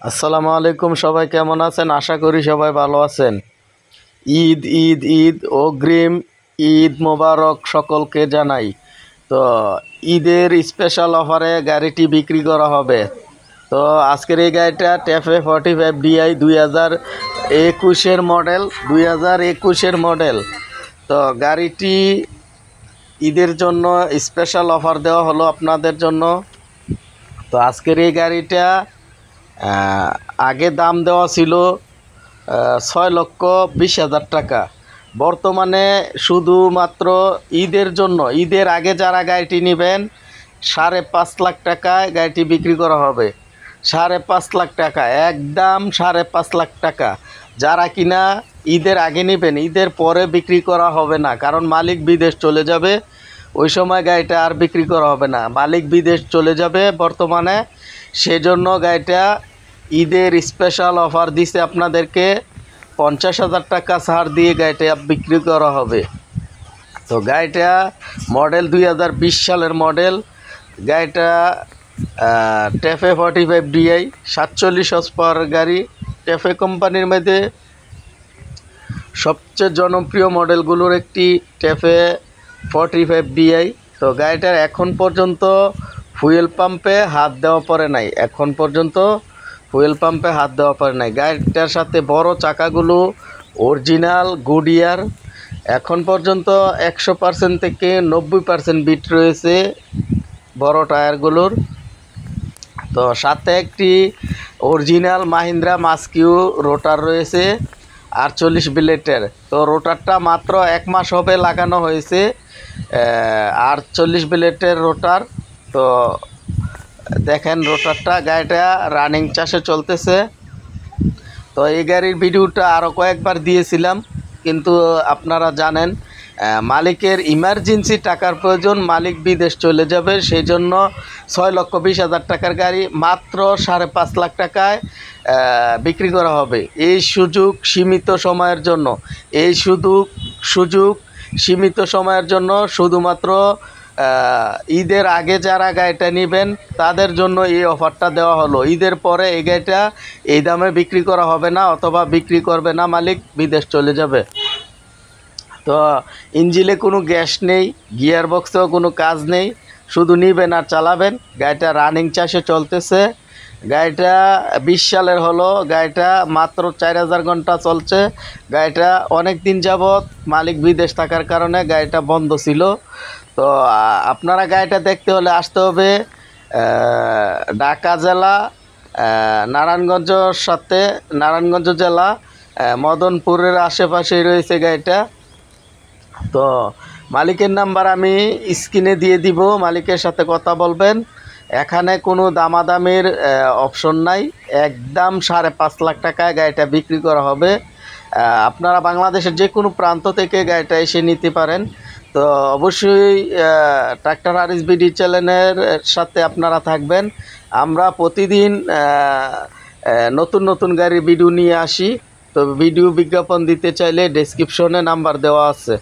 আসসালামু আলাইকুম। সবাই কেমন আছেন? আশা করি সবাই ভালো আছেন। ঈদ ঈদ ঈদ অগ্রিম ঈদ মোবারক সকলকে জানাই। তো ঈদের স্পেশাল অফারে গাড়িটি বিক্রি করা হবে। তো আজকের এই গাড়িটা ট্যাফে 45 DI 2021 মডেল। তো গাড়িটি ঈদের জন্য স্পেশাল অফার দেওয়া হলো আপনাদের জন্য। তো আজকের এই গাড়িটা আগে দাম দেওয়া ছিল 6,20,000 টাকা। বর্তমানে শুধুমাত্র ঈদের জন্য, ঈদের আগে যারা গাড়িটি নেবেন 5.5 লাখ টাকায় গাড়িটি বিক্রি করা হবে। 5.5 লাখ টাকা, একদম 5.5 লাখ টাকা। যারা কিনা ঈদের আগে নেবেন, ঈদের পরে বিক্রি করা হবে না, কারণ মালিক বিদেশ চলে যাবে। ওই সময় গাড়িটা আর বিক্রি করা হবে না, মালিক বিদেশ চলে যাবে বর্তমানে। সেজন্য গাড়িটা ঈদের স্পেশাল অফার দিছে আপনাদেরকে। 50,000 টাকা ছাড় দিয়ে গাড়িটা বিক্রি করা হবে। তো গাড়িটা মডেল 2020 সালের মডেল। গাড়িটা ট্যাফে 45 DI 47 হর্স পাওয়ার গাড়ি। ট্যাফে কোম্পানির মধ্যে সবচেয়ে জনপ্রিয় মডেলগুলোর একটি ট্যাফে 45 DI। তো গাড়িটার এখন পর্যন্ত ফুয়েল পাম্পে হাত দেওয়া পড়ে নাই, গাড়িটার সাথে বড় চাকাগুলো অরিজিনাল গুডিয়ার। এখন পর্যন্ত 100% থেকে 90% বিট রয়েছে বড় টায়ারগুলোর। তো সাথে একটি অরিজিনাল মাহিন্দ্রা মাস্কিউ রোটার রয়েছে 48 ব্লেডের। তো রোটারটা মাত্র 1 মাস হবে লাগানো হয়েছে, 48 ব্লেডের রোটার। তো দেখেন রোটারটা, গাড়িটা রানিং চাষে চলতেছে। তো এই গাড়ির ভিডিওটা আরও কয়েকবার দিয়েছিলাম, কিন্তু আপনারা জানেন মালিকের ইমার্জেন্সি টাকার প্রয়োজন, মালিক বিদেশ চলে যাবে। সেই জন্য 6,20,000 টাকার গাড়ি মাত্র 5.5 লাখ টাকায় বিক্রি করা হবে। এই সুযোগ সীমিত সময়ের জন্য, শুধুমাত্র ঈদের আগে যারা গাড়িটা নেবেন তাদের জন্য এই অফারটা দেওয়া হলো। ঈদের পরে এই গাড়িটা এই দামে বিক্রি করা হবে না, অথবা বিক্রি করবে না, মালিক বিদেশ চলে যাবে। তো ইঞ্জিনে কোনো গ্যাস নেই, গিয়ার বক্সেও কোনো কাজ নেই, শুধু নেবেন আর চালাবেন। গাড়িটা রানিং চাষে চলতেছে। গাড়িটা 20 সালের হলো, গাড়িটা মাত্র 4,000 ঘন্টা চলছে। গাড়িটা অনেক দিন যাবৎ মালিক বিদেশ থাকার কারণে গাড়িটা বন্ধ ছিল। তো আপনারা গাড়িটা দেখতে হলে আসতে হবে ঢাকা জেলা, নারায়ণগঞ্জ জেলা, মদনপুরের আশেপাশেই রয়েছে গাড়িটা। তো মালিকের নাম্বার আমি স্ক্রিনে দিয়ে দিব, মালিকের সাথে কথা বলবেন। এখানে কোনো দামাদামির অপশন নাই, একদম 5.5 লাখ টাকায় গাড়িটা বিক্রি করা হবে। আপনারা বাংলাদেশের যে কোনো প্রান্ত থেকে গাড়িটা এসে নিতে পারেন। তো অবশ্যই ট্রাক্টর হারিস বিডি চ্যানেলের সাথে আপনারা থাকবেন। আমরা প্রতিদিন নতুন নতুন গাড়ির ভিডিও নিয়ে আসি। তো ভিডিও বিজ্ঞাপন দিতে চাইলে ডেসক্রিপশনে নাম্বার দেওয়া আছে।